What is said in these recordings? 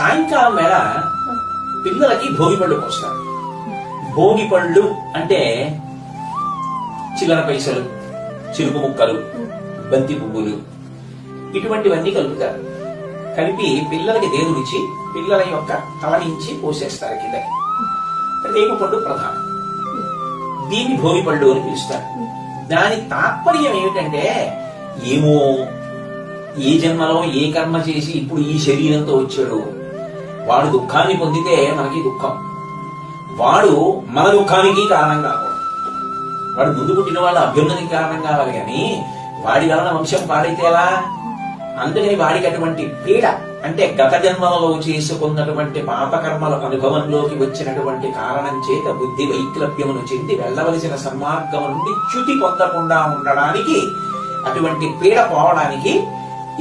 సాయంకాలం వేళ పిల్లలకి భోగి పళ్ళు పోస్తారు. భోగి పళ్ళు అంటే చిల్లర పైసలు, చిరుకు ముక్కలు, బంతి పువ్వులు ఇటువంటివన్నీ కలుపుతారు. కలిపి పిల్లలకి దేవుడిచ్చి పిల్లల యొక్క తల నుంచి పోసేస్తారు కిందకి. రేగు పండు ప్రధానం. దీన్ని భోగి పళ్ళు అని పిలుస్తారు. దాని తాత్పర్యం ఏమిటంటే, ఏమో ఏ జన్మలో ఏ కర్మ చేసి ఇప్పుడు ఈ శరీరంతో వచ్చాడు, వాడు దుఃఖాన్ని పొందితే మనకి దుఃఖం, వాడు మన దుఃఖానికి కారణం కాకూడదు. వాడు ముందు పుట్టిన వాళ్ళ అభ్యున్నతికి కారణం కావాలి కానీ వాడి వలన వంశం పాడైతే ఎలా? అందుకని వాడికి అటువంటి పీడ, అంటే గత జన్మలలో చేసుకున్నటువంటి పాపకర్మల అనుభవంలోకి వచ్చినటువంటి కారణం చేత బుద్ధి వైక్లభ్యమును చెంది వెళ్లవలసిన సన్మార్గం నుండి చ్యుతి పొందకుండా ఉండడానికి, అటువంటి పీడ పోవడానికి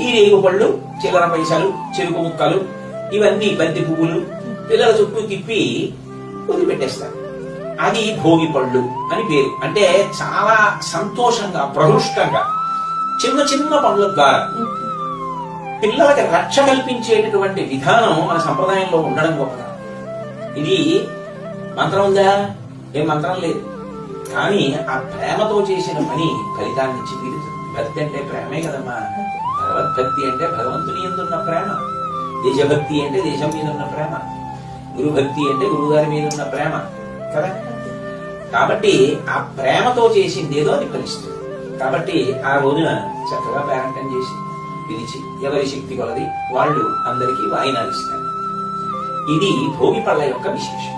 ఈ రేగు పళ్ళు, చిల్లర పైసలు, చెరుకు ముక్కలు, ఇవన్నీ బంతి పువ్వులు పిల్లల చుట్టూ తిప్పి వదిలిపెట్టేస్తారు. అది భోగి పళ్ళు అని పేరు. అంటే చాలా సంతోషంగా, ప్రహృష్టంగా చిన్న చిన్న పనుల ద్వారా పిల్లలకి రక్ష కల్పించేటటువంటి విధానం మన సంప్రదాయంలో ఉండడం గొప్పగా. ఇది మంత్రం ఉందా? ఏం మంత్రం లేదు. కానీ ఆ ప్రేమతో చేసిన పని ఫలితాన్ని ఇచ్చి తీరుతుంది. భక్తి అంటే ప్రేమే కదమ్మా. భగవద్భక్తి అంటే భగవంతుని ఎందున్న ప్రేమ, దేశభక్తి అంటే దేశం మీద ఉన్న ప్రేమ, గురుభక్తి అంటే గురువుగారి మీద ఉన్న ప్రేమ కదా. కాబట్టి ఆ ప్రేమతో చేసింది ఏదో అది ఫలిస్తుంది. కాబట్టి ఆ రోజున చక్కగా పేరంటం చేసి పిలిచి ఎవరి శక్తి కొలది వాళ్ళు అందరికీ వాయినాలు ఇస్తారు. ఇది భోగి పళ్ళ యొక్క విశేషం.